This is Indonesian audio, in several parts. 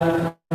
Ya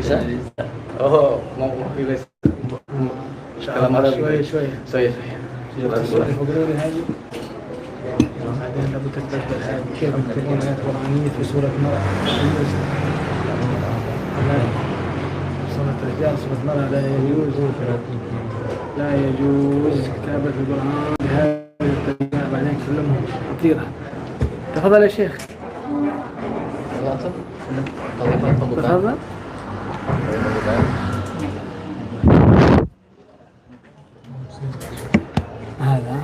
bisa? Oh, mau pilih كلام عربي شوية بعدين لابد تتبدل هذه كيف تكون آيات قرآنية في سورة مرأة سورة الرجال سورة مرأة لا يجوز كتابة القرآن بهذه الطريقة بعدين كلمهم خطيرة. تفضل يا شيخ. تفضل. هذا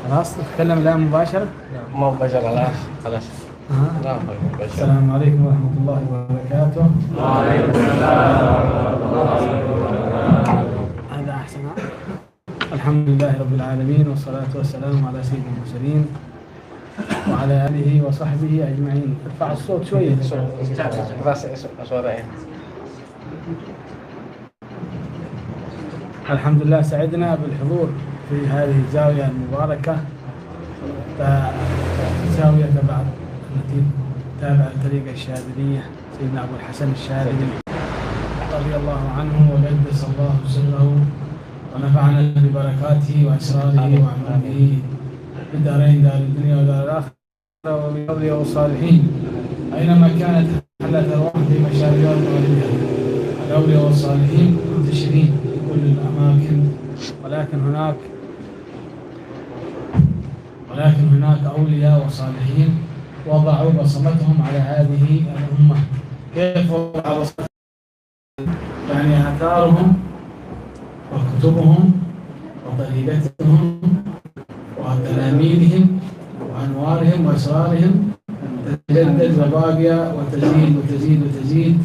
خلاص نتكلم الآن مباشرة؟ ما مباشرة خلاص. السلام عليكم ورحمة الله وبركاته. وعليكم السلام ورحمة الله وبركاته. هذا أحسن. الحمد لله رب العالمين والصلاة والسلام على سيد المرسلين وعلى آله وصحبه أجمعين. ارفع الصوت شوية. الحمد لله سعدنا بالحضور في هذه الزاوية المباركة، زاوية التي تابع الطريقة الشاذلية سيدنا أبو الحسن الشاذلي رضي الله عنه وقدس الله سره ونفعنا ببركاته وأسراره وعلومه في الدارين، دار الدنيا ودار الآخرة، وبفضله والصالحين أينما كانت حلت أرواح في مشارق الأرض ومغاربها. الأولياء والصالحين منتشرين في كل الأماكن، ولكن هناك أولياء وصالحين وضعوا بصمتهم على هذه الأمة. كيف وضعوا بصمتهم؟ يعني آثارهم وكتبهم وطريقتهم وتلاميذهم وأنوارهم وأسرارهم تتجدد وباقية وتزيد وتزيد وتزيد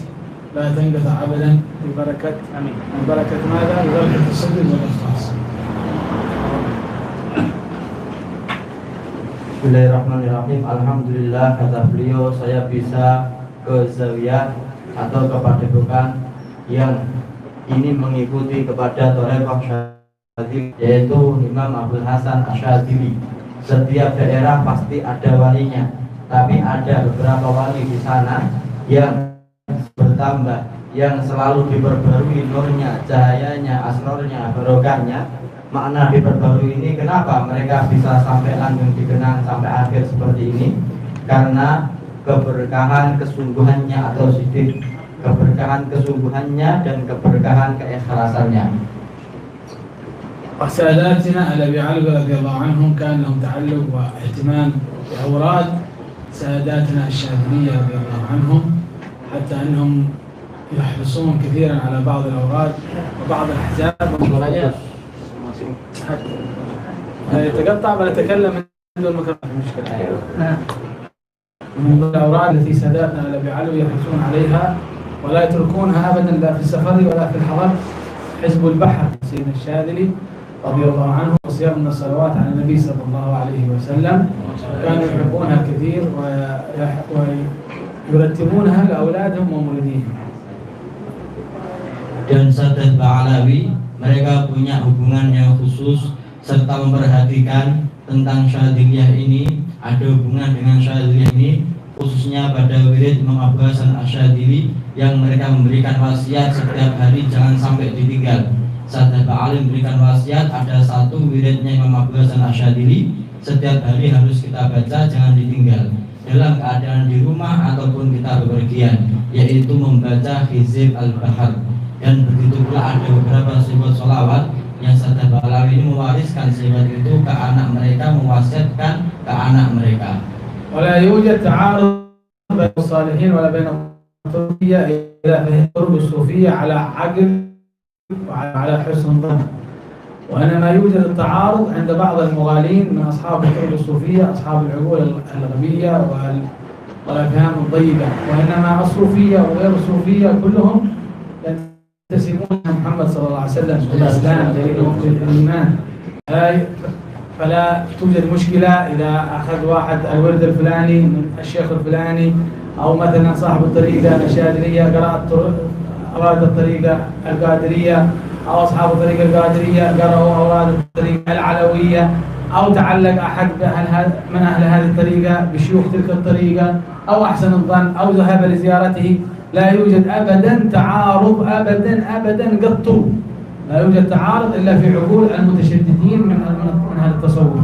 لا تنقطع أبدا ببركة ماذا؟ ببركة الصدق والإخلاص. Bismillahirrahmanirrahim. Alhamdulillah, kata beliau, saya bisa ke zawiyah atau ke padepokan yang ini mengikuti kepada Thariqah Syadzili, yaitu Imam Abdul Hasan Asyadzili. Setiap daerah pasti ada walinya, tapi ada beberapa wali di sana yang bertambah, yang selalu diperbarui nurnya, cahayanya, asrornya, barokahnya. Makna diperbarui ini kenapa mereka bisa sampai langgeng dikenang sampai akhir seperti ini? Karena keberkahan kesungguhannya atau sidik, keberkahan kesungguhannya dan keberkahan keikhlasannya. وساداتنا الذي علوا رضي الله عنهم كان لهم تعلق واهتمام بأوراد ساداتنا الشاذلية رضي الله عنهم، حتى أنهم يحرصون كثيرا على بعض الأوراد وبعض الأحزاب يتقطع ونتكلم من الميكروفون. من الأوراق التي ساداتنا الذي علوا يحرصون عليها ولا يتركونها أبدا، لا في السفر ولا في الحضر. حزب البحر سيدنا الشاذلي رضي الله عنه وصيام من الصلوات على النبي صلى الله عليه وسلم، كانوا يحبونها كثير ويرتبونها لأولادهم ومريديهم. Dan Sadat Ba'alawi, mereka punya hubungan yang khusus serta memperhatikan tentang Syadziliyah ini. Ada hubungan dengan Syadziliyah ini khususnya pada wirid Imam Abu Hasan Asyadzili yang mereka memberikan wasiat setiap hari jangan sampai ditinggal. Sadat Ba'alawi memberikan wasiat, ada satu wiridnya Imam Abu Hasan Asyadzili setiap hari harus kita baca, jangan ditinggal. dalam keadaan di rumah ataupun kita bepergian, yaitu membaca Hizib Al-Bahar. Dan begitu pula ada beberapa sifat sholawat yang Sadat Ba'alawi ini mewariskan sifat itu ke anak mereka, mewasiatkan ke anak mereka. ولا يوجد تعارض بين الصالحين ولا بين الصوفية إذا فهمت الصوفية على عقل وعلى حسن ظن، وإنما يوجد التعارض عند بعض المغالين من أصحاب الطرق الصوفية، أصحاب العقول الغبية والأفهام الضيقة، وإنما الصوفية وغير الصوفية كلهم ينتسبون محمد صلى الله عليه وسلم بالإسلام دليلهم في الإيمان. فلا توجد مشكلة إذا أخذ واحد الورد الفلاني من الشيخ الفلاني، أو مثلا صاحب الطريقة الشاذلية أراد الطريقة القادرية، أو أصحاب الطريقة القادرية قرأوا أوراد الطريقة العلوية، أو تعلق أحد من أهل هذه الطريقة بشيوخ تلك الطريقة، أو أحسن الظن أو ذهب لزيارته. لا يوجد أبدا تعارض أبدا قط، لا يوجد تعارض إلا في عقول المتشددين من هذا التصوف.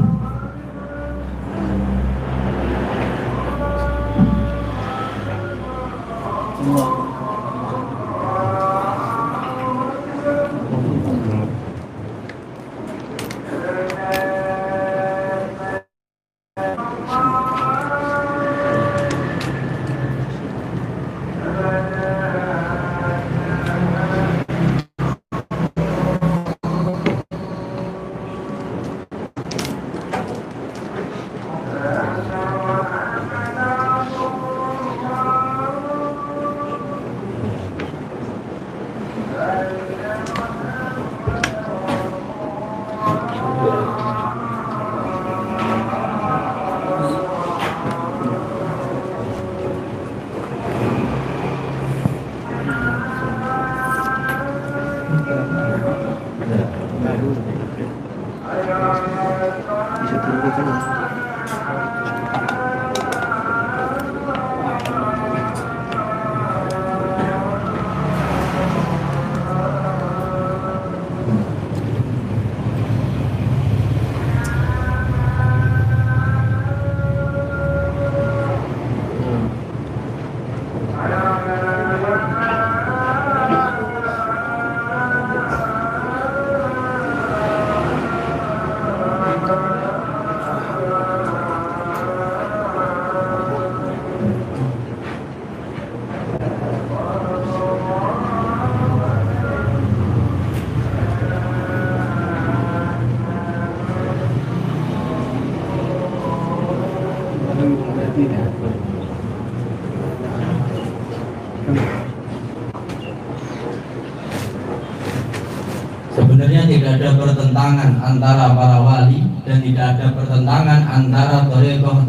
Sebenarnya tidak ada pertentangan antara para wali dan tidak ada pertentangan antara torekoh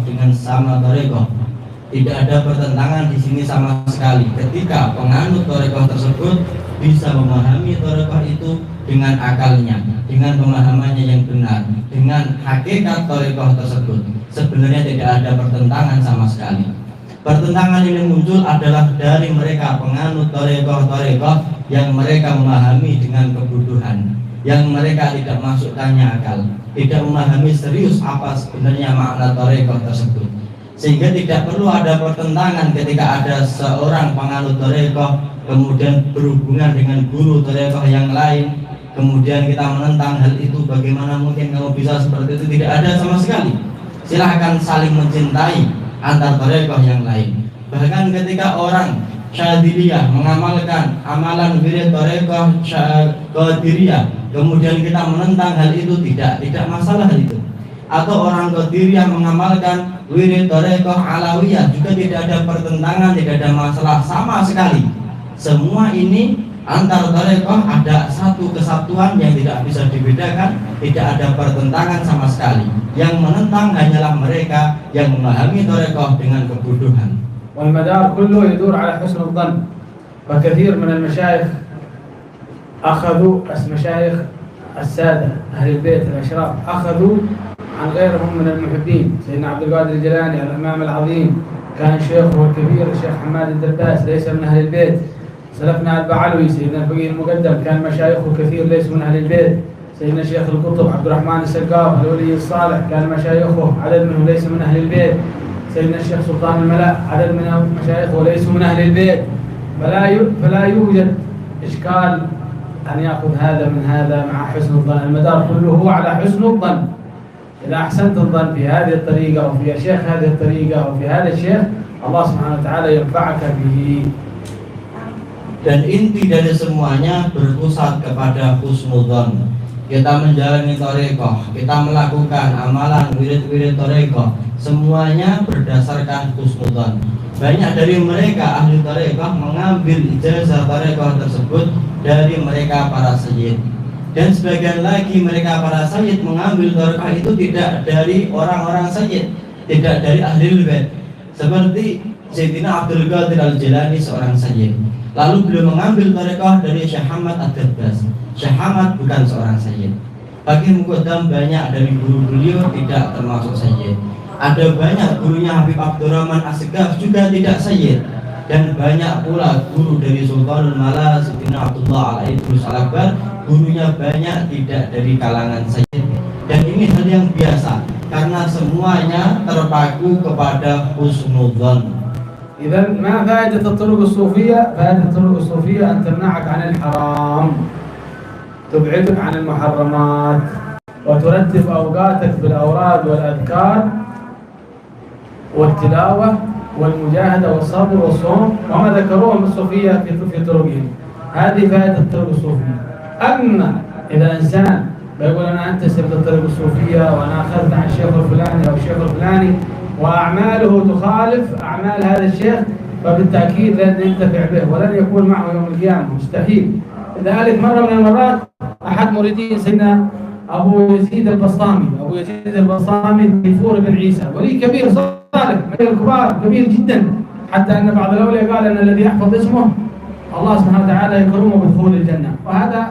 dengan sama torekoh. Tidak ada pertentangan di sini sama sekali. Ketika penganut torekoh tersebut bisa memahami torekoh itu dengan akalnya, dengan pemahamannya yang benar, dengan hakikat torekoh tersebut, sebenarnya tidak ada pertentangan sama sekali. Pertentangan ini muncul adalah dari mereka penganut torekoh yang mereka memahami dengan kebutuhan, yang mereka tidak masukkannya akal, tidak memahami serius apa sebenarnya makna torekoh tersebut, sehingga tidak perlu ada pertentangan ketika ada seorang penganut torekoh kemudian berhubungan dengan guru torekoh yang lain, kemudian kita menentang hal itu. Bagaimana mungkin kamu bisa seperti itu? Tidak ada sama sekali. Silahkan saling mencintai antar torekoh yang lain. Bahkan ketika orang Syadiliyah mengamalkan amalan wirid torekoh Qadiriyah, kemudian kita menentang hal itu, tidak masalah hal itu. Atau orang Qadiriyah mengamalkan wirid torekoh Alawiyah, juga tidak ada pertentangan, tidak ada masalah sama sekali. Semua ini antar torekoh ada satu kesatuan yang tidak bisa dibedakan, tidak ada pertentangan sama sekali. Yang menentang hanyalah mereka yang memahami torekoh dengan kebodohan. والمدار كله يدور على حسن الظن. فكثير من المشايخ أخذوا مشايخ السادة أهل البيت الأشراف أخذوا عن غيرهم من المحبين. سيدنا عبد القادر الجيلاني الإمام العظيم كان شيخه الكبير الشيخ حماد الدباس ليس من أهل البيت. سلفنا البعلوي سيدنا الفقيه المقدم كان مشايخه كثير ليس من أهل البيت. سيدنا الشيخ القطب عبد الرحمن السقاف الولي الصالح كان مشايخه عدد منهم ليس من أهل البيت. سيدنا الشيخ سلطان الملا عدد من المشايخ وليسوا من أهل البيت، فلا يوجد إشكال أن يأخذ هذا من هذا مع حسن الظن. المدار كله هو على حسن الظن. إذا أحسنت الظن في هذه الطريقة أو في شيخ هذه الطريقة أو في هذا الشيخ، Allah Subhanahu wa Ta'ala ينفعك به. Dan inti dari semuanya berpusat kepada husnudzon. Kita menjalani thariqah, kita melakukan amalan wirid-wirid thariqah, semuanya berdasarkan husnudzon. Banyak dari mereka ahli thariqah mengambil ijazah thariqah tersebut dari mereka para sayyid. Dan sebagian lagi mereka para sayyid mengambil thariqah itu tidak dari orang-orang sayyid, tidak dari ahli bait. Seperti Sayyidina Abdul Qadir Al-Jilani seorang sayyid. Lalu beliau mengambil thariqah dari Syekh Hamad Ad-Dabbas. Syekh Hamad bukan seorang sayyid. Bagi Muqaddam banyak dari guru beliau tidak termasuk sayyid. Ada banyak gurunya Habib Abdurrahman As-Segaf juga tidak sayyid. Dan banyak pula guru dari Sultanul Mala Sayyidina Abdullah Al-Idrus Al-Akbar, gurunya banyak tidak dari kalangan sayyid. Dan ini hal yang biasa karena semuanya terpaku kepada husnudzon. إذا ما فائدة الطرق الصوفية؟ فائدة الطرق الصوفية أن تمنعك عن الحرام، تبعدك عن المحرمات، وترتب أوقاتك بالأوراد والأذكار والتلاوة والمجاهدة والصبر والصوم وما ذكروه الصوفية في طرقهم. هذه فائدة الطرق الصوفية. أما إذا إنسان بيقول أنا أنتسب للطريق الصوفية وأنا أخذت عن الشيخ الفلاني أو الشيخ الفلاني وأعماله تخالف أعمال هذا الشيخ، فبالتأكيد لن ينتفع به ولن يكون معه يوم القيامة، مستحيل. لذلك مرة من المرات أحد مريدين سيدنا أبو يزيد البسطامي، أبو يزيد البسطامي غفور بن عيسى، ولي كبير صالح من الكبار كبير جدا، حتى أن بعض الأولياء قال أن الذي يحفظ اسمه الله سبحانه وتعالى يكرمه بدخول الجنة، وهذا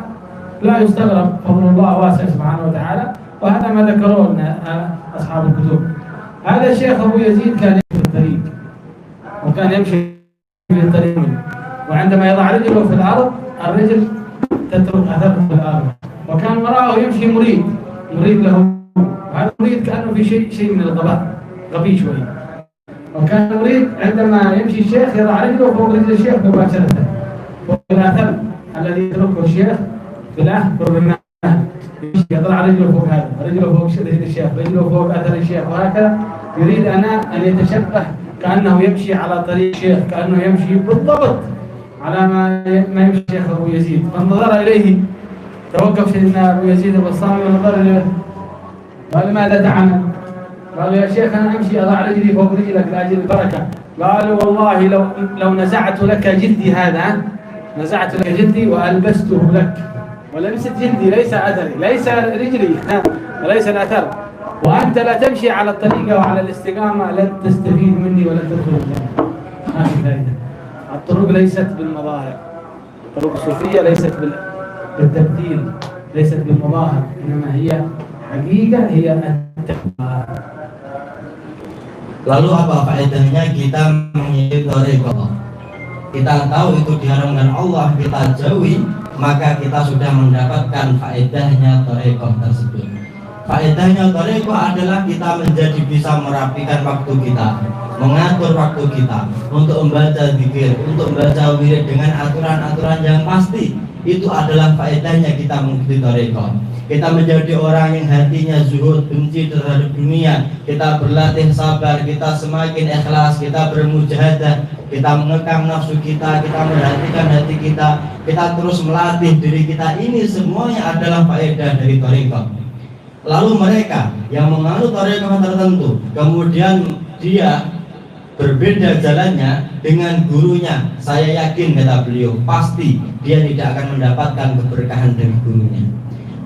لا يستغرب، فضل الله واسع سبحانه وتعالى، وهذا ما ذكروه أصحاب الكتب. هذا الشيخ أبو يزيد كان يمشي في الطريق وكان يمشي في الطريق، وعندما يضع رجله في الأرض الرجل تترك أثره في الأرض، وكان وراءه يمشي مريد له، هذا مريد كأنه في شيء من الغباء، غبي شوي، وكان مريد عندما يمشي الشيخ يضع رجله فوق رجل الشيخ مباشرة فوق الأثر الذي يتركه الشيخ في الأهل، يضع رجله فوق هذا، رجله فوق رجل الشيخ، رجله فوق أثر الشيخ، وهكذا يريد أن يتشبه كأنه يمشي على طريق الشيخ، كأنه يمشي بالضبط على ما يمشي الشيخ أبو يزيد. فنظر إليه، توقف سيدنا أبو يزيد البسطامي ونظر إليه، قال ماذا تعمل؟ قال يا شيخ أنا أمشي أضع رجلي فوق رجلك لأجل البركة. قالوا والله لو نزعت لك جلدي هذا، نزعت لك جلدي وألبسته لك، ولبست جلدي ليس أثري، ليس رجلي، ليس الأثر، وأنت لا تمشي على الطريقة وعلى الاستقامة لن تستفيد مني ولن تدخل الجنة. ما في فائدة. الطرق ليست بالمظاهر، الطرق الصوفية ليست بالتبديل، ليست بالمظاهر، إنما هي حقيقة، هي التقوى. Lalu apa faedahnya kita mengikuti thariqah? Kita tahu itu diharamkan Allah, kita jauhi, maka kita sudah mendapatkan faedahnya thariqah tersebut. Faedahnya thariqah adalah kita menjadi bisa merapikan waktu kita, mengatur waktu kita untuk membaca zikir, untuk membaca wirid dengan aturan-aturan yang pasti. Itu adalah faedahnya kita mengikuti thariqah. Kita menjadi orang yang hatinya zuhud, benci terhadap dunia. Kita berlatih sabar, kita semakin ikhlas, kita bermujahadah, kita mengekang nafsu kita, kita merhatikan hati kita, kita terus melatih diri kita. Ini semuanya adalah faedah dari thariqah. Lalu mereka yang menganut thariqah tertentu, kemudian dia berbeda jalannya dengan gurunya, saya yakin kata beliau, pasti dia tidak akan mendapatkan keberkahan dari gurunya.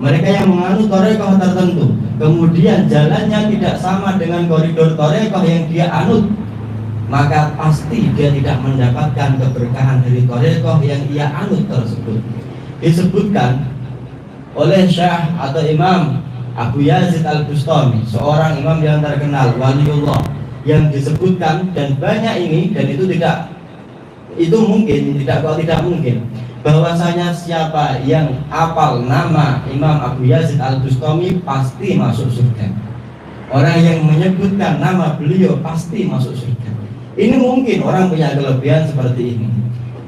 Mereka yang menganut thariqah tertentu, kemudian jalannya tidak sama dengan koridor thariqah yang dia anut, maka pasti dia tidak mendapatkan keberkahan dari thariqah yang ia anut tersebut. Disebutkan oleh Syekh atau Imam Abu Yazid Al-Bustami, seorang imam yang terkenal, waliullah, yang disebutkan, dan banyak ini, dan itu tidak, itu mungkin, tidak mungkin, bahwasanya siapa yang hafal nama Imam Abu Yazid Al-Bustami pasti masuk surga. Orang yang menyebutkan nama beliau pasti masuk surga. Ini mungkin orang punya kelebihan seperti ini.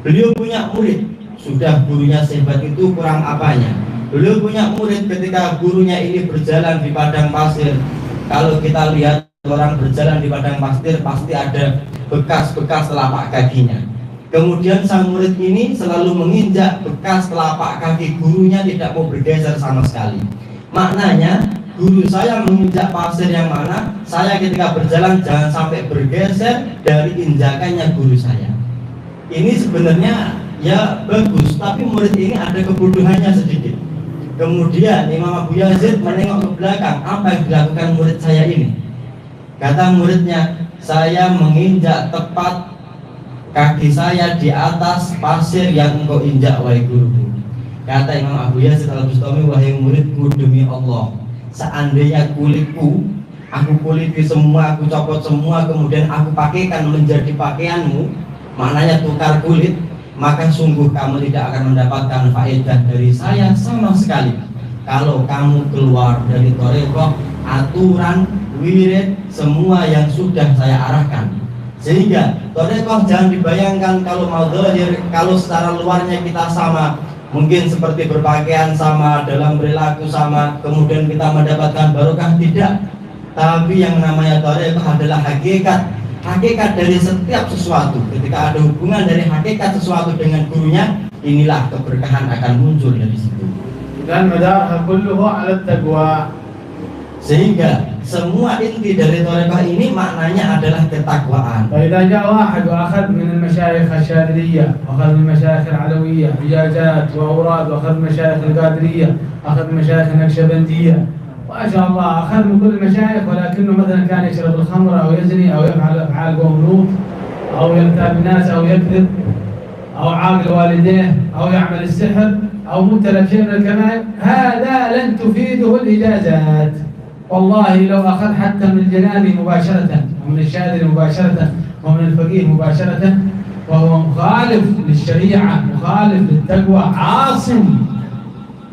Beliau punya murid, sudah gurunya sehebat itu kurang apanya. Beliau punya murid ketika gurunya ini berjalan di padang pasir. Kalau kita lihat orang berjalan di padang pasir pasti ada bekas-bekas telapak kakinya. Kemudian sang murid ini selalu menginjak bekas telapak kaki gurunya, tidak mau bergeser sama sekali. Maknanya guru saya menginjak pasir yang mana, saya ketika berjalan jangan sampai bergeser dari injakannya guru saya. Ini sebenarnya ya bagus, tapi murid ini ada kebodohannya sedikit. Kemudian Imam Abu Yazid menengok ke belakang, apa yang dilakukan murid saya ini? Kata muridnya, saya menginjak tepat kaki saya di atas pasir yang engkau injak wahai guruku. Kata Imam Abu Yazid Al-Bustami, wahai muridku, demi Allah, seandainya kulitku, aku kuliti semua, aku copot semua, kemudian aku pakaikan menjadi pakaianmu, maknanya tukar kulit, maka sungguh kamu tidak akan mendapatkan faedah dari saya sama sekali. Kalau kamu keluar dari thariqah, aturan, wirid, semua yang sudah saya arahkan. Sehingga thariqah jangan dibayangkan kalau mau zahir, kalau secara luarnya kita sama, mungkin seperti berpakaian sama, dalam perilaku sama, kemudian kita mendapatkan barokah, tidak. Tapi yang namanya thariqah adalah hakikat. Hakikat dari setiap sesuatu. Ketika ada hubungan dari hakikat sesuatu dengan gurunya, inilah keberkahan akan muncul dari situ. Dan madarha kulluhu 'ala taqwa. Sehingga semua inti dari thariqah ini maknanya adalah ketakwaan. فإذا جاء واحد وأخذ من المشايخ الشاذلية، وأخذ من المشايخ العلوية إجازات وأوراد، وأخذ من المشايخ القادرية، أخذ من المشايخ النكشبندية، ما شاء الله أخذ من كل المشايخ، ولكنه مثلا كان يشرب الخمر أو يزني أو يفعل أفعال قوم لوط أو يغتاب الناس أو يكذب أو عاقل والديه أو يعمل السحر أو مبتلى بشيء من الكبائر، هذا لن تفيده الإجازات. والله لو أخذ حتى من الجناني مباشرة ومن الشاذلي مباشرة ومن الفقيه مباشرة وهو مخالف للشريعة، مخالف للتقوى، عاصم،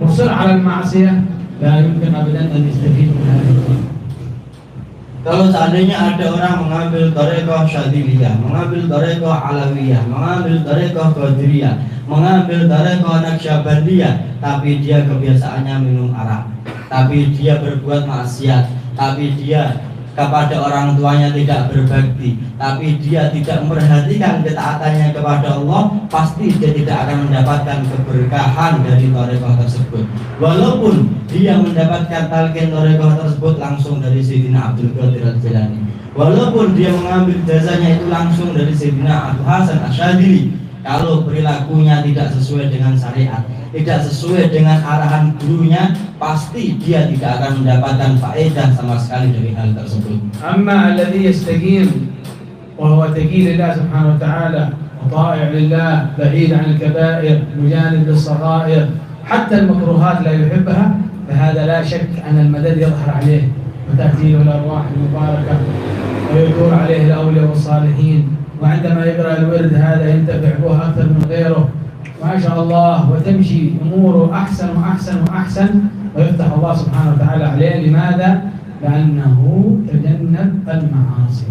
مصر على المعصية، لا يمكن أبدا أن يستفيد من هذا الدين. Kalau seandainya ada orang mengambil thariqah Syadziliyah, mengambil thariqah Alawiyah, mengambil thariqah Qadiriyah, mengambil thariqah Naqsyabandiyah, tapi dia kebiasaannya minum arak, tapi dia berbuat maksiat, tapi dia kepada orang tuanya tidak berbakti, tapi dia tidak memperhatikan ketaatannya kepada Allah, pasti dia tidak akan mendapatkan keberkahan dari thariqah tersebut. Walaupun dia mendapatkan talqin thariqah tersebut langsung dari Sayyidina Abdul Qadir Al-Jilani, walaupun dia mengambil jasanya itu langsung dari Sayyidina Abu Hasan Asyadzili, kalau perilakunya tidak sesuai dengan syariat, tidak sesuai dengan arahan gurunya, pasti dia tidak akan mendapatkan faedah sama sekali dari hal tersebut. أما الذي يستقيم وهو تقي لله سبحانه وتعالى وطائع لله بعيد عن الكبائر مجانب للصغائر حتى المكروهات لا يحبها، فهذا لا شك أن المدد يظهر عليه وتأتي له الأرواح المباركة ويدور عليه الأولياء والصالحين، وعندما يقرأ الورد هذا ينتفع به أكثر من غيره، ما شاء الله، وتمشي أموره أحسن وأحسن وأحسن، ويفتح الله سبحانه وتعالى عليه. لماذا؟ لأنه تجنب المعاصي.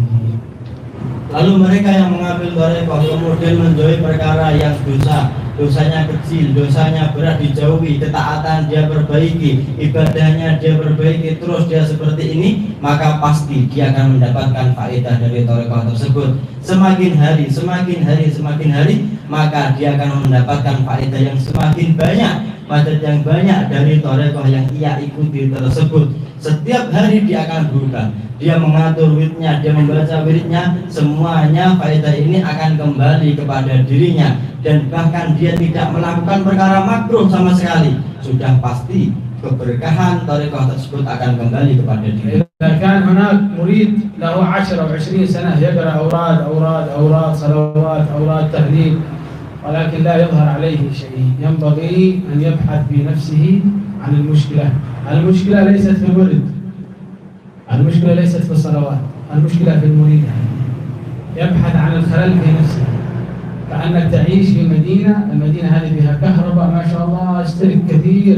Lalu mereka yang mengambil thariqah kemudian menjauhi perkara yang dosa, dosanya kecil, dosanya berat dijauhi, ketaatan dia perbaiki, ibadahnya dia perbaiki, terus dia seperti ini, maka pasti dia akan mendapatkan faedah dari thariqah tersebut. Semakin hari, maka dia akan mendapatkan faedah yang semakin banyak, madad yang banyak dari thariqah yang ia ikuti tersebut. Setiap hari dia akan berubah, dia mengatur wiridnya, dia membaca wiridnya, semuanya faedah ini akan kembali kepada dirinya, dan bahkan dia tidak melakukan perkara makruh sama sekali, sudah pasti keberkahan thariqah tersebut akan kembali kepada diri. إذا كان هناك مريد له 10 أو 20 سنة يقرأ أوراد صلوات أوراد تهليل، ولكن لا يظهر عليه شيء، ينبغي أن يبحث في نفسه عن المشكلة. المشكلة ليست في الورد، المشكلة ليست في الصلوات، المشكلة في المريد. يبحث عن الخلل في نفسه، كأنك تعيش في مدينة، المدينة هذه فيها كهرباء ما شاء الله، اشترك كثير،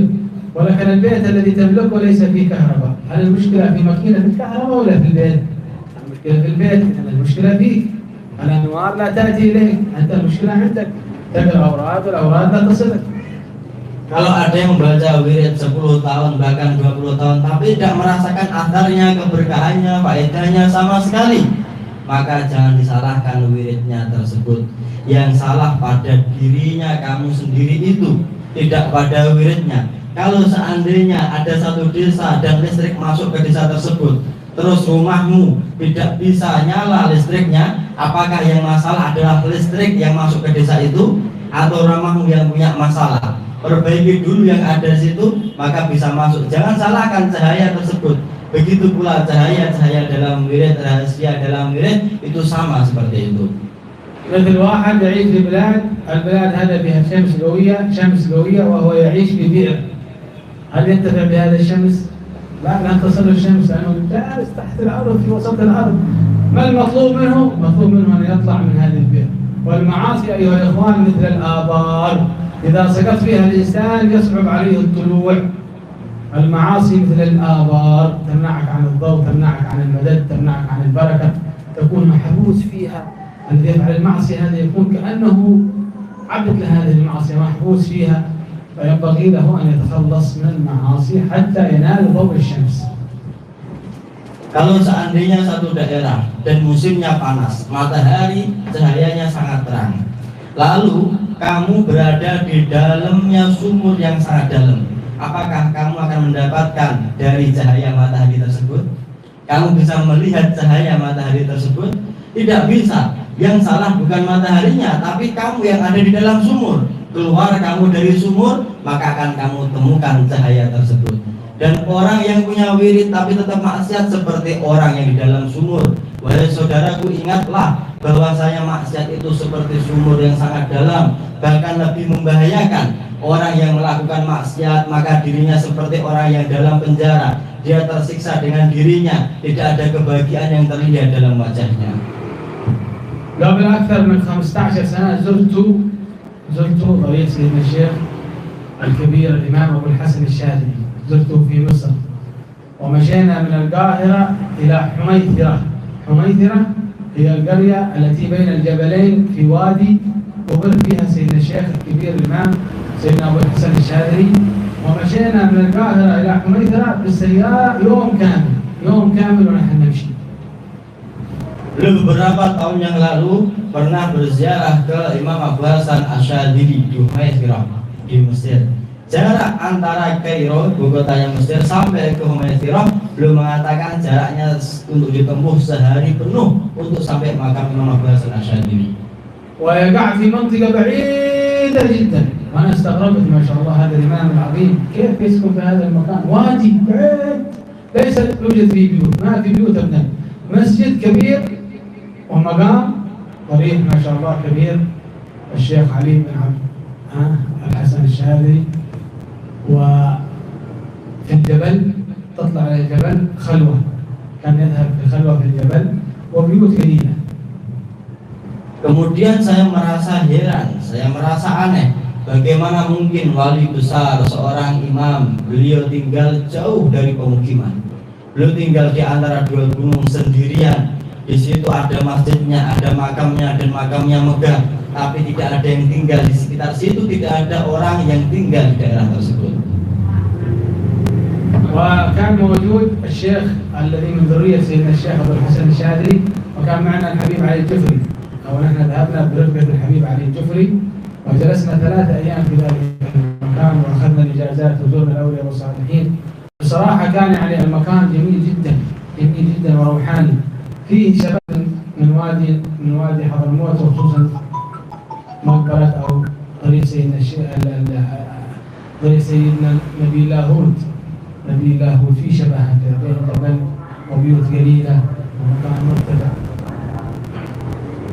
ولكن البيت الذي تملكه ليس فيه كهرباء. هل المشكلة في ماكينة الكهرباء ولا في البيت؟ المشكلة في البيت، المشكلة فيك. الأنوار لا تأتي إليك، أنت المشكلة عندك. تقرأ الأوراد والأوراد لا تصلك. Kalau ada yang membaca wirid 10 tahun bahkan 20 tahun tapi tidak merasakan atharnya, keberkahannya, faedahnya sama sekali, maka jangan disalahkan wiridnya tersebut. Yang salah pada dirinya kamu sendiri itu, tidak pada wiridnya. Kalau seandainya ada satu desa dan listrik masuk ke desa tersebut, terus rumahmu tidak bisa nyala listriknya, apakah yang masalah adalah listrik yang masuk ke desa itu atau rumahmu yang punya masalah? Perbaiki dulu yang ada di situ, maka bisa masuk. Jangan salahkan cahaya tersebut. Begitu pula cahaya-cahaya dalam wirid, rahasia dalam wirid itu sama seperti itu. مثل واحد يعيش في البلاد هذا فيها شمس قوية وهو يعيش في بئر. هل ينتفع بهذا الشمس؟ لا تصل الشمس لأنه جالس تحت الأرض في وسط الأرض. ما المطلوب منه؟ مطلوب منه أن يطلع من هذه البئر. والمعاصي أيها الإخوان مثل الآبار، إذا سقط فيها الإنسان يصعب عليه الطلوع. المعاصي مثل الآبار، تمنعك عن الضوء، تمنعك عن المدد، تمنعك عن البركة، تكون محبوس فيها. الذي يفعل المعصية هذا يكون كأنه عبد لهذه المعصية محبوس فيها، فينبغي له أن يتخلص من المعاصي حتى ينال ضوء الشمس. Kalau seandainya satu daerah dan musimnya panas, matahari cahayanya sangat terang, lalu kamu berada di dalamnya sumur yang sangat dalam, apakah kamu akan mendapatkan dari cahaya matahari tersebut? Kamu bisa melihat cahaya matahari tersebut? Tidak bisa. Yang salah bukan mataharinya, tapi kamu yang ada di dalam sumur. Keluar kamu dari sumur, maka akan kamu temukan cahaya tersebut. Dan orang yang punya wirid tapi tetap maksiat seperti orang yang di dalam sumur. Wahai saudaraku, ingatlah bahwasanya maksiat itu seperti sumur yang sangat dalam, bahkan lebih membahayakan. Orang yang melakukan maksiat maka dirinya seperti orang yang dalam penjara. Dia tersiksa dengan dirinya, tidak ada kebahagiaan yang terlihat dalam wajahnya. قبل أكثر من 15 سنة زرت ضريح سيدنا الشيخ الكبير الإمام أبو الحسن الشاذلي، زرته في مصر، ومشينا من القاهرة إلى حميثرة. حميثرة هي القرية التي بين الجبلين في وادي وبر فيها سيدنا الشيخ الكبير الإمام سيدنا أبو الحسن الشاذلي، ومشينا من القاهرة إلى حميثرة بالسيارة يوم كامل ونحن نمشي. Beberapa tahun yang lalu pernah berziarah ke Imam Abu Hasan Asyadzili di Humaithirah di Mesir. Jarak antara Kairo, ibu kotanya Mesir, sampai ke Humaithirah belum mengatakan jaraknya untuk ditempuh sehari penuh untuk sampai makam Imam Abu Hasan Asyadzili. ويقع في منطقة بعيدة جدا، وأنا استغربت ما شاء الله هذا الإمام العظيم كيف يسكن في هذا المكان، وادي بعيد ليس يوجد فيه بيوت، ما في بيوت أبدا، مسجد كبير ومقام ضريح ما شاء الله كبير الشيخ علي بن عبد الحسن الشاذلي، وفي الجبل تطلع على الجبل خلوة، كان يذهب في خلوة في الجبل وبيوت قليلة. Kemudian saya merasa heran, saya merasa aneh, bagaimana mungkin wali besar, seorang imam, beliau tinggal jauh dari pemukiman. Beliau tinggal di antara dua gunung sendirian. Di situ ada masjidnya, ada makamnya, dan makamnya megah, tapi tidak ada yang tinggal di sekitar situ, tidak ada orang yang tinggal di daerah tersebut. وكان موجود الشيخ الذي من ذرية سيدنا الشيخ أبو الحسن الشاذلي، وكان معنا الحبيب علي الجفري، أو نحن ذهبنا برفقة الحبيب علي الجفري وجلسنا 3 أيام في ذلك المكان وأخذنا الإجازات وزورنا الأولياء والصالحين. بصراحة كان يعني المكان جميل جدا وروحاني، فيه شباب من وادي حضرموت، وخصوصا مقبرة أو طريق سيدنا نبي لاهوت فيه شبهة بين الجبل وبيوت قليلة ومكان مرتفع.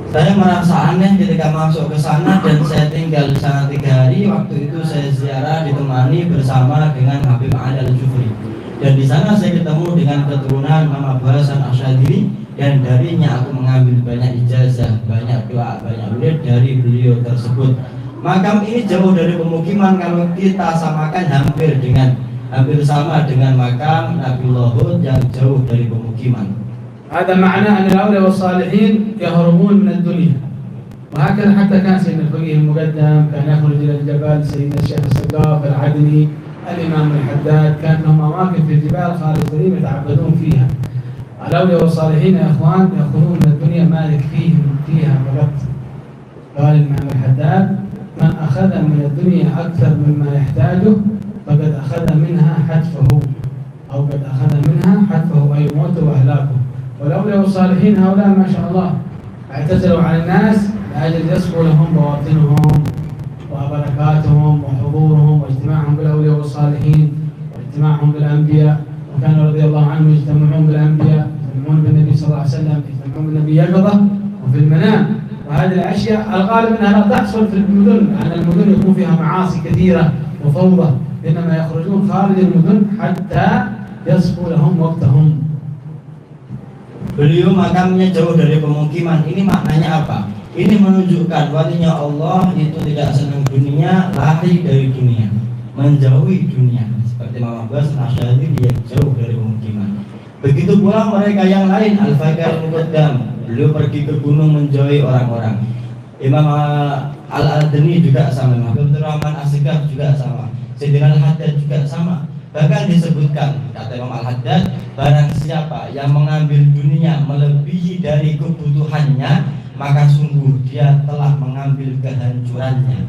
Saya merasa aneh ketika masuk ke sana dan saya tinggal di sana 3 hari. Waktu itu saya ziarah ditemani bersama dengan Habib Ali Al-Jufri, dan di sana saya ketemu dengan keturunan Imam Abu Hasan Asyadzili, dan darinya aku mengambil banyak ijazah, banyak doa, banyak wirid dari beliau tersebut. Makam ini jauh dari pemukiman, kalau kita samakan hampir dengan hampir sama dengan makam Nabiullah Hud yang jauh dari pemukiman. هذا معناه أن الأولياء والصالحين يهربون من الدنيا. وهكذا حتى كان سيدنا الفقيه المقدم كان يخرج إلى الجبل، سيدنا الشيخ السقاف العدني، الإمام الحداد، كان لهم أماكن في الجبال خارج الدنيا يتعبدون فيها. الأولياء والصالحين يا إخوان يأخذون من الدنيا ما يكفيهم فيها فقط. قال الإمام الحداد: من أخذ من الدنيا أكثر مما يحتاجه فقد أخذ منها حتفه، أو قد أخذ منها حتفه أي موته وأهلاكه. والأولياء والصالحين هؤلاء ما شاء الله اعتزلوا عن الناس لأجل يصفوا لهم بواطنهم وبركاتهم وحضورهم واجتماعهم بالأولياء والصالحين واجتماعهم بالأنبياء. وكان رضي الله عنهم يجتمعون بالأنبياء، يجتمعون بالنبي صلى الله عليه وسلم، يجتمعون بالنبي يقظة وفي المنام. وهذه الأشياء الغالب أنها لا تحصل في المدن، لأن المدن يكون فيها معاصي كثيرة وفوضى، إنما يخرجون خارج المدن حتى يصفوا لهم وقتهم. Beliau makamnya jauh dari pemukiman. Ini maknanya apa? Ini menunjukkan walinya Allah itu tidak senang dunia, lari dari dunia, menjauhi dunia. Seperti Imam Abbas Asy'ari, dia jauh dari pemukiman. Begitu pula mereka yang lain, Al-Faqih Al-Muqaddam, beliau pergi ke gunung menjauhi orang-orang. Imam Al-Adni juga sama, Imam Abdul Rahman As-Sigaf juga sama, Sayyidina Al-Haddad juga sama. Bahkan disebutkan, kata Imam Al-Haddad, barang siapa yang mengambil dunia melebihi dari kebutuhannya, maka sungguh dia telah mengambil kehancurannya,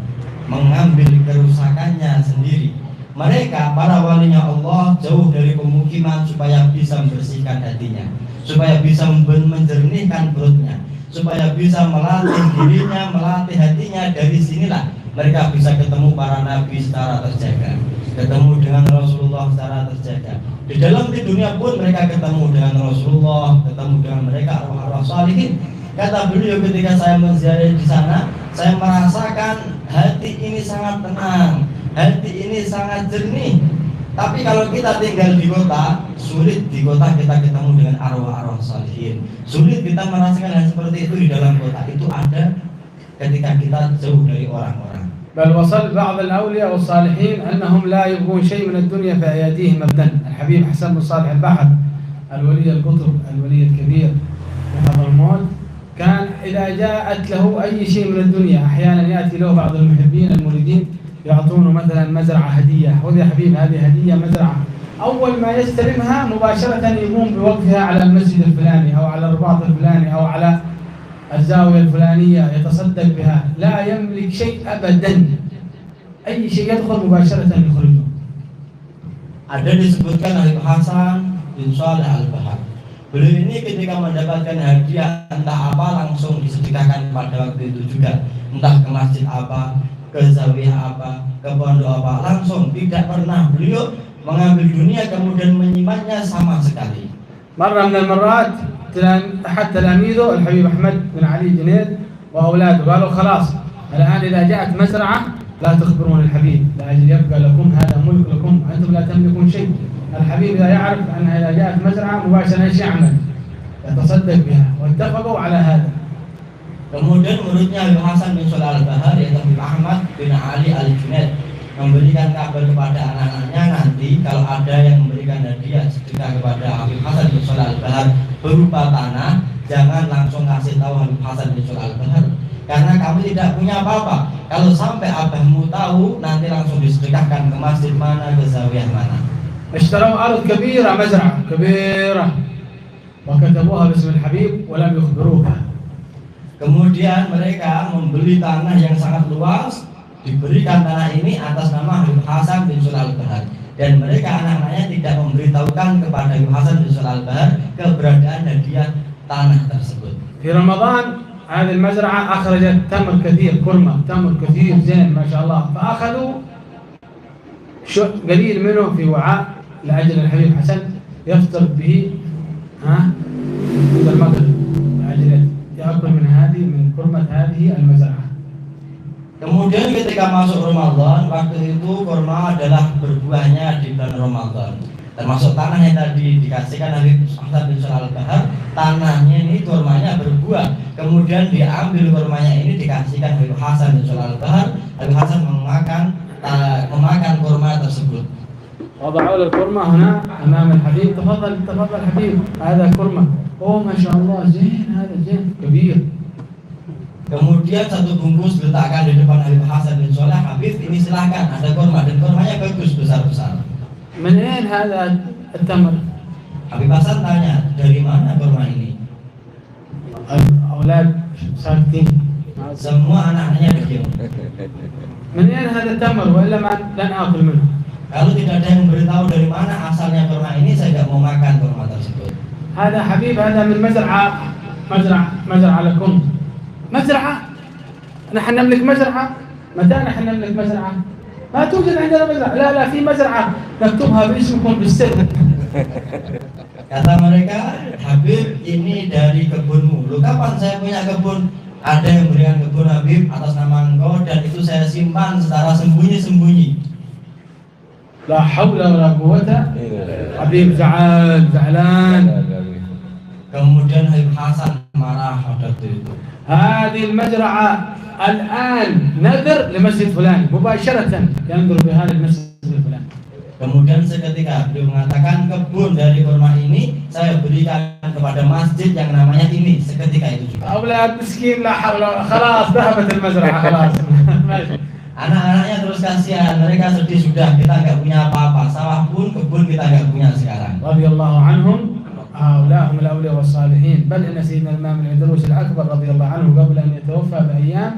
mengambil kerusakannya sendiri. Mereka, para walinya Allah, jauh dari pemukiman supaya bisa membersihkan hatinya, supaya bisa menjernihkan perutnya, supaya bisa melatih dirinya, melatih hatinya. Dari sinilah mereka bisa ketemu para nabi secara terjaga, ketemu dengan Rasulullah secara terjaga. Di dalam di dunia pun mereka ketemu dengan Rasulullah, ketemu dengan mereka arwah-arwah salihin. Kata beliau, ketika saya menziarahi di sana, saya merasakan hati ini sangat tenang, hati ini sangat jernih. Tapi kalau kita tinggal di kota, sulit di kota kita ketemu dengan arwah-arwah salihin. Sulit kita merasakan hal seperti itu di dalam kota. Itu ada ketika kita jauh dari orang-orang. بل وصل بعض الأولياء والصالحين أنهم لا يبغون شيء من الدنيا في أيديهم أبدا. الحبيب حسن بن صالح البحر، الولي القطب، الولي الكبير في حضرموت، كان إذا جاءت له أي شيء من الدنيا أحيانا يأتي له بعض المحبين المريدين يعطونه مثلا مزرعة هدية، خذ يا حبيب هذه هدية مزرعة. أول ما يستلمها مباشرة يقوم بوقفها على المسجد الفلاني أو على الرباط الفلاني أو على الزاوية الفلانية يتصدق بها، لا يملك شيء أبدا، أي شيء يدخل مباشرة يخرجه. Ada disebutkan oleh Hasan bin Shalih Al-Bahar, beliau ini ketika mendapatkan hadiah entah apa langsung disedekahkan pada waktu itu juga, entah ke masjid apa, ke zawiyah apa, ke pondok apa, langsung, tidak pernah beliau mengambil dunia kemudian menyimpannya sama sekali. مرة من المرات أحد تلاميذه الحبيب أحمد بن علي جنيد وأولاده قالوا خلاص الآن إذا جاءت مزرعة لا تخبرون الحبيب لأجل يبقى لكم، هذا ملك لكم، أنتم لا تملكون شيء. الحبيب إذا يعرف أنها إذا جاءت مزرعة مباشرة ايش يعمل؟ يتصدق بها، واتفقوا على هذا. Kemudian muridnya Habib Hasan bin Shalih Al-Bahar, yaitu Habib Ahmad bin Ali Al-Junaid, memberikan kabar kepada anak-anaknya, nanti kalau ada yang memberikan hadiah sedekah kepada Habib Hasan bin Shalih Al-Bahar berupa tanah, jangan langsung kasih tahu Habib Hasan bin Shalih Al-Bahar, karena kami tidak punya apa-apa. Kalau sampai abahmu tahu, nanti langsung disedekahkan ke masjid mana, ke zawiyah mana. اشتروا أرض كبيرة، مزرعة كبيرة، وكتبوها باسم الحبيب ولم يخبروها. Kemudian mereka membeli tanah yang sangat luas, diberikan tanah ini atas nama Habib Hasan bin Shalih Al-Bahar, dan mereka anak-anaknya tidak memberitahukan kepada Habib Hasan bin Shalih Al-Bahar keberadaan hadiah tanah tersebut. في رمضان هذه المزرعة أخرجت تمر كثير، كرمة تمر كثير زين ما شاء الله، فأخذوا قليل منه في وعاء لأجل الحبيب حسن يفطر به عند المغرب، لأجل يأكل من كرمة هذه المزرعة. Kemudian ketika masuk Ramadan, waktu itu kurma adalah berbuahnya di bulan Ramadan. Termasuk tanah yang tadi dikasihkan Habib Hasan bin Shalih Al-Bahar, tanahnya ini kurmanya berbuah. Kemudian diambil kurmanya ini dikasihkan Habib Hasan bin Shalih Al-Bahar. Habib Hasan memakan kurma tersebut. وضعوا له الكرمة هنا أمام الحبيب. تفضل تفضل حبيب، هذا كرمة. Oh Masya Allah, زين هذا زين كبير. Kemudian satu bungkus diletakkan di depan Habib Hasan bin Soleh. Habib, ini silahkan, ada kurma dan kurmanya bagus, besar-besar. من أين هذا التمر؟ Habib Hasan tanya, dari mana kurma ini? الأولاد ساكتين. Semua anak-anaknya diam. من أين هذا التمر وإلا ما لن آكل منه؟ Kalau tidak ada yang memberitahu dari mana asalnya kurma ini, saya tidak mau makan kurma tersebut. هذا حبيب، هذا من مزرعة لكم. مزرعة؟ نحن نملك مزرعة؟ متى نحن نملك مزرعة؟ ما توجد عندنا مزرعة. لا لا، في مزرعة نكتبها باسمكم بالسر. Kata mereka, Habib, ini dari kebunmu. Lu kapan saya punya kebun? Ada yang berikan kebun Habib atas nama engkau, dan itu saya simpan secara sembunyi-sembunyi. لا حول ولا قوة. حبيب زعلان. Kemudian Habib Hasan marah pada itu. هذه المزرعة الآن نذر لمسجد فلان، مباشرة ينظر بهذا المسجد الفلاني. Kemudian seketika beliau mengatakan, kebun dari kurma ini saya berikan kepada masjid yang namanya ini. Seketika itu juga. أولاد مسكين، لا حول ولا، خلاص ذهبت المزرعة خلاص. Anak-anaknya terus kasihan, mereka sedih, sudah kita nggak punya apa-apa, sawah pun, kebun kita nggak punya sekarang. رضي الله عنهم، هؤلاء هم الأولياء والصالحين. بل إن سيدنا الإمام العيدروس الأكبر رضي الله عنه قبل أن يتوفى بأيام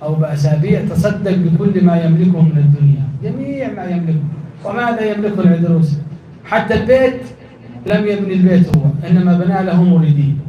أو بأسابيع تصدق بكل ما يملكه من الدنيا، جميع ما يملكه. وماذا يملكه العيدروس؟ حتى البيت لم يبني البيت هو، إنما بنى له مريدين.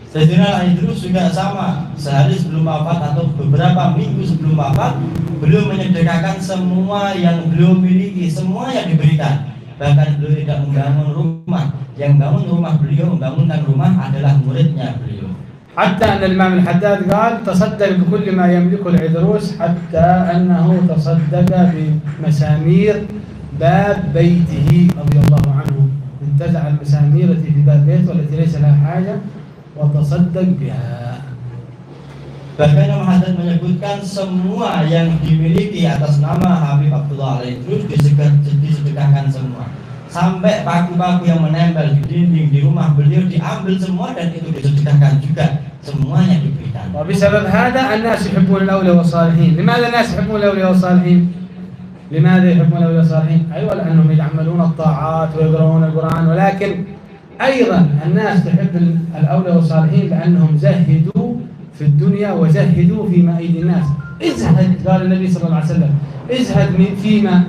Sayyidina Idrus juga sama, sehari sebelum wafat atau beberapa minggu sebelum wafat, beliau menyedekahkan semua yang beliau miliki, semua yang diberikan. Bahkan beliau tidak membangun rumah, yang bangun rumah beliau, membangunkan rumah adalah muridnya beliau. حتى أن الإمام الحداد قال تصدق بكل ما يملكه العيدروس، حتى أنه تصدق بمسامير باب بيته رضي الله عنه. انتزع المسامير التي في باب بيته والتي ليس لها حاجة وتصدق بها. Bahkan Imam Haddad menyebutkan semua yang dimiliki atas nama Habib Abdullah Al-Idrus disedekahkan semua. Sampai paku-paku yang menempel di dinding di rumah beliau diambil semua dan itu disedekahkan juga. Semuanya diberikan. وبسبب هذا الناس يحبون الأولياء والصالحين. لماذا الناس يحبون الأولياء والصالحين؟ لماذا يحبون الأولياء والصالحين؟ أيوة لأنهم يعملون الطاعات ويقرؤون القرآن، ولكن أيضا الناس تحب الأولياء والصالحين لأنهم زهدوا في الدنيا وزهدوا فيما أيدي الناس. ازهد، قال النبي صلى الله عليه وسلم، ازهد فيما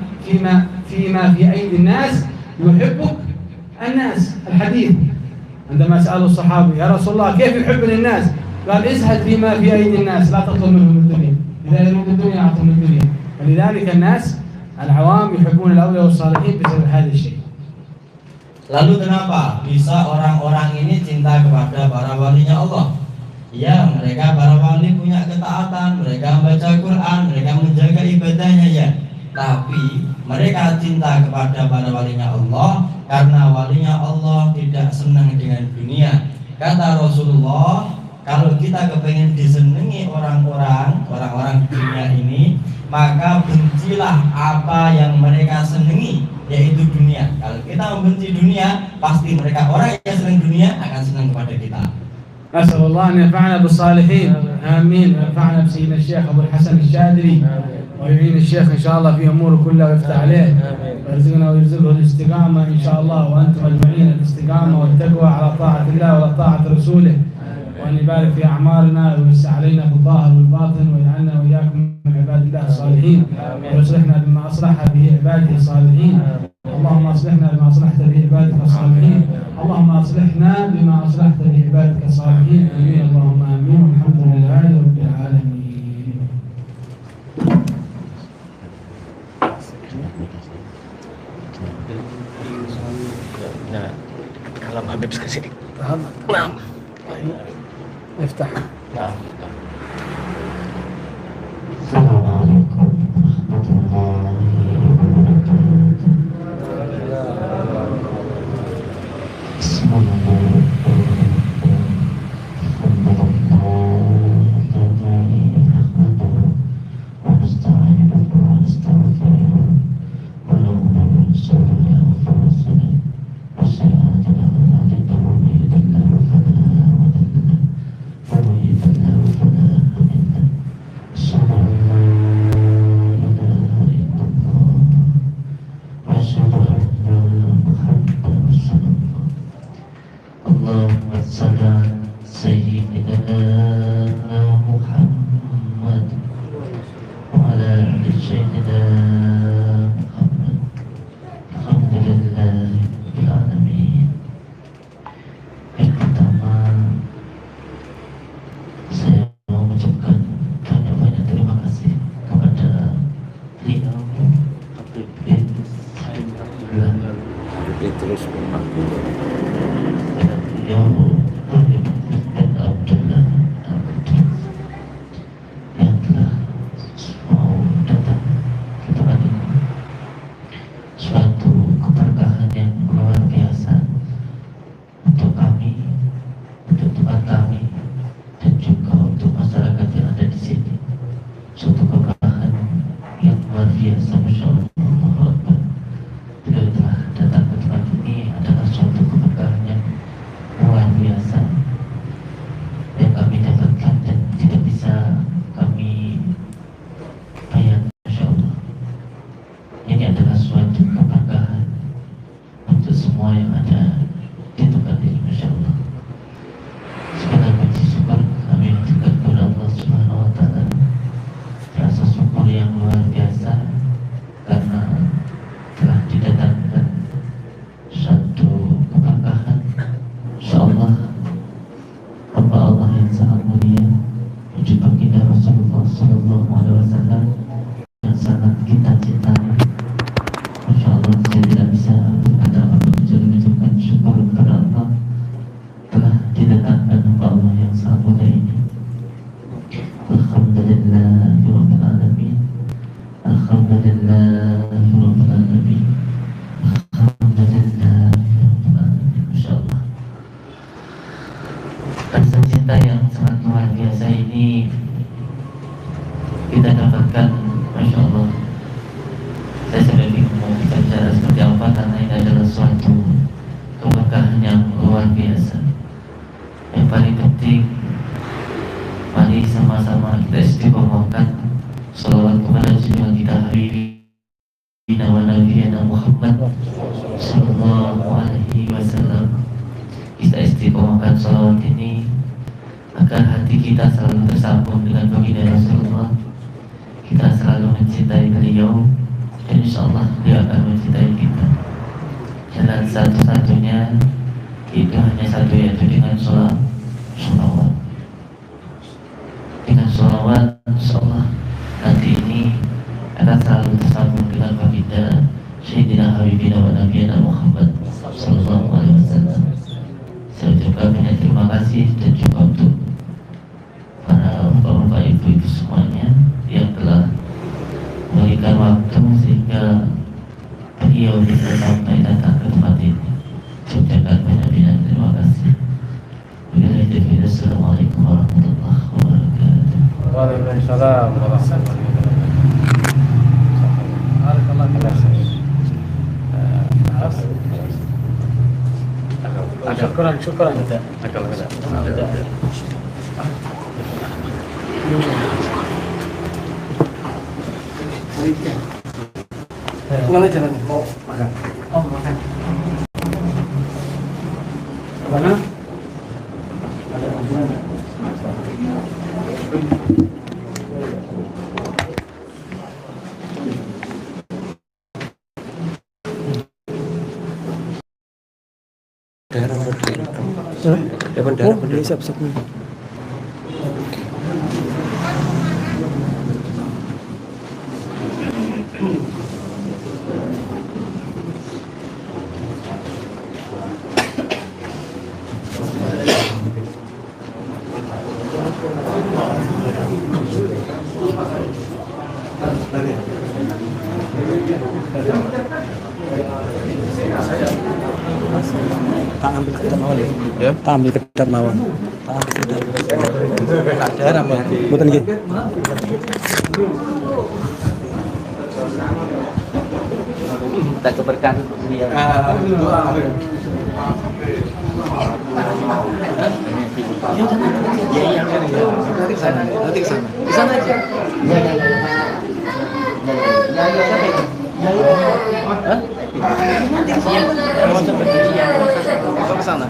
في أيدي الناس يحبك الناس. الحديث عندما سألوا الصحابي يا رسول الله كيف يحبني الناس؟ قال ازهد فيما في أيدي الناس، لا تطلب منهم الدنيا، إذا يريد الدنيا أعطهم الدنيا. ولذلك الناس العوام يحبون الأولياء والصالحين بسبب هذا الشيء. Lalu kenapa bisa orang-orang ini cinta kepada para walinya Allah? Ya, mereka para wali punya ketaatan, mereka membaca Quran, mereka menjaga ibadahnya ya. Tapi mereka cinta kepada para walinya Allah karena walinya Allah tidak senang dengan dunia. Kata Rasulullah, kalau kita kepengen disenangi orang-orang di dunia ini, maka bencilah apa yang mereka senangi, yaitu dunia. Kalau kita membenci dunia, pasti mereka orang yang senang dunia akan senang kepada kita. أسأل الله أن ينفعنا بالصالحين، آمين. وينفعنا بسيدنا الشيخ أبو الحسن الشاذلي، ويعين الشيخ إن شاء الله في أموره كلها ويفتح عليه، ويرزقنا ويرزقه الاستقامة إن شاء الله، وأنتم أجمعين الاستقامة والتقوى على طاعة الله وعلى طاعة رسوله، وأن يبارك في أعمارنا ويوسع علينا في الظاهر والباطن، ويجعلنا وإياكم من عباد الله الصالحين، ويصلحنا بما أصلح به عباده الصالحين. اللهم أصلحنا بما أصلحت به عبادك الصالحين، اللهم أصلحنا بما أصلحت به عبادك الصالحين، آمين اللهم آمين. والحمد لله رب العالمين. Nah, kalau Habib ke sini. تفضل. افتح. Nah. Assalamualaikum warahmatullahi wabarakatuh. Bismillahirrahmanirrahim. wujud baginda Rasulullah Sallallahu Alaihi Wasallam yang sangat kita cintai. Masya Allah, saya tidak bisa berkata apa kecuali mengucapkan syukur kepada Allah telah didatangkan hamba Allah yang sangat mulia ini. Alhamdulillahirabbil alamin. Alhamdulillahirabbil alamin. Alhamdulillahirabbil alamin. Masya Allah, rasa cinta yang sangat luar biasa ini kita dapatkan. Masya Allah, saya sudah bingung mau bicara seperti apa karena ini adalah suatu keberkahan yang luar biasa. Yang paling penting, mari sama-sama kita istiqomahkan salawat kepada junjungan kita Habibina wa Nabiyana Muhammad Sallallahu Alaihi Wasallam. Kita istiqomahkan salawat ini agar hati kita selalu tersambung dengan baginda Rasulullah. Kita selalu mencintai beliau dan insya Allah dia akan mencintai kita. Jalan satu-satunya itu hanya satu, yaitu dengan sholawat. Dengan sholawat, insya Allah nanti ini akan selalu tersambung dengan baginda Sayyidina Habibina wa Nabiyana Muhammad Sallallahu Alaihi Wasallam. Saya ucapkan banyak terima kasih dan juga untuk para bapak-bapak, ibu-ibu semuanya yang telah memberikan waktu sehingga beliau bisa sampai datang ke tempat ini. Saya ucapkan banyak terima kasih. Assalamualaikum warahmatullahi wabarakatuh. Waalaikumsalam warahmatullahi wabarakatuh. Syukran. Mana jalan? Oh, makan. Oh, makan. Mana? Siap-siap. Tak ambil ketat mawon ya. Tak ambil ketat mawon. Ada nama. Mboten nggih. Kita keberkahan beliau. Nanti ke sana. Di sana aja. Ke sana.